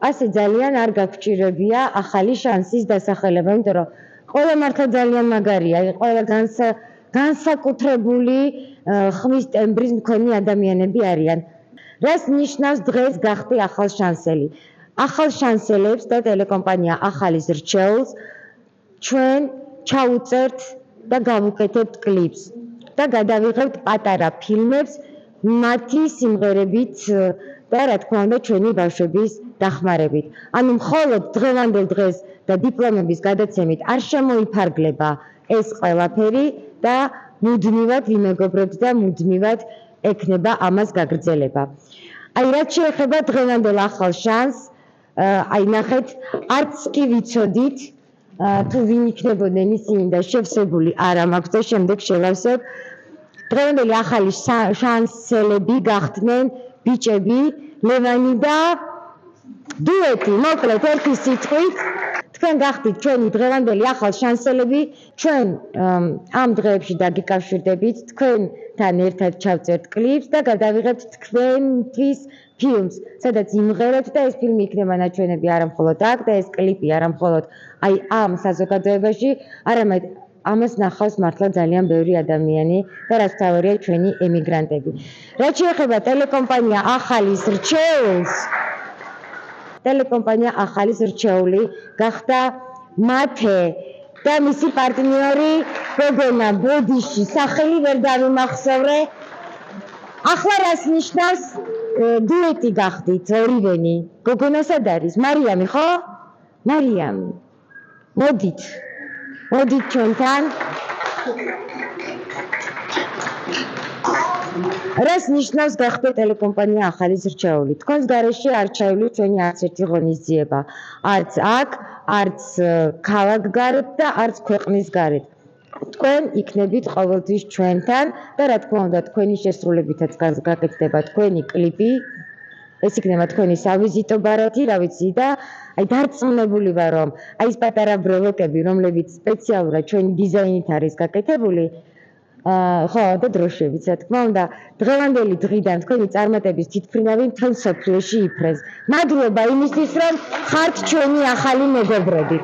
ასე ძალიან არ გაგვჭირებია ახალი შანსის დასახელება, იმიტომ რომ ყველა მართლა ძალიან მაგარია, ყველა განსაკუთრებული ხმის ტემბრის მქონე ადამიანები არიან. რას ნიშნავს დღეს გახდი ახალ შანსელი? ახალ შანსელებს და ტელეკომპანია ახალის რჩეულს ჩვენ ჩაუწერთ და გავუკეთებთ კლიპს და გადავიღებთ პატარა ფილმებს მათი სიმღერებით და რა თქმა უნდა ჩვენი ბავშვების დახმარებით. ანუ მხოლოდ დღევანდელ დღეს და დიპლომების გადაცემით არ შემოიფარგლება ეს ყველაფერი და მუდმივად ვიმეგობრებთ და მუდმივად ექნება ამას გაგრძელება. აი რაც შეეხება დღევანდელ ახალ შანსს, აი ნახეთ, არც კი ვიცოდით თუ ვინ იქნებოდნენ ისინი და შევსებული არა მაქვს და შემდეგ შევავსებ. დღევანდელი ახალი შანსელები გახდნენ ბიჭები ლევანი და დუეტი, მოკლედ ერთი სიტყვით თქვენ გახდით ჩვენი დღევანდელი ახალ შანსელები, ჩვენ ამ დღეებში დაგიკავშირდებით, თქვენთან ერთად ჩავწერთ კლიპს და გადავიღებთ თქვენთვის ფილმს, სადაც იმღერებთ და ეს ფილმი იქნება ნაჩვენები არა მხოლოდ აქ და ეს კლიპი არა მხოლოდ აი ამ საზოგადოებაში, არამედ ამას ნახავს მართლა ძალიან ბევრი ადამიანი და რაც თავარია ჩვენი ემიგრანტები. რაც შეეხება ტელეკომპანია ახალის რჩეულს, ტელეკომპანია ახალის რჩეული გახდა მათე და მისი პარტნიორი გოგონა ბოდიში, სახელი ვერ დავიმახსოვრე. ახლა რას ნიშნავს დუეტი გახდით ორივენი? გოგონა სად არის? მარიამი, ხო? მარიამი. მოდით ჩვენთან. რას ნიშნავს გახდა ტელეკომპანია ახალის რჩეული? თქვენს გარეშე არ ჩაივლის ჩვენი არც ერთი ღონისძიება, არც აქ, არც ქალაქ გარეთ და არც ქვეყნის გარეთ. თქვენ იქნებით ყოველთვის ჩვენთან და რა თქმა უნდა თქვენი შესრულებითაც გაკეთდება თქვენი კლიპი. ეს იქნება თქვენი სავიზიტო ბარათი, რა ვიცი და აი დარწმუნებული ვარ რომ აი ეს პატარა ბრელოკები, რომლებიც სპეციალურად ჩვენი დიზაინით არის გაკეთებული, ხო და დროშებით, რა თქმა უნდა, დღევანდელი დღიდან თქვენი წარმატების თითქმის მთელ მსოფლიოში იფრენს. მადლობა იმისთვის, რომ ხართ ჩვენი ახალი მეგობრები.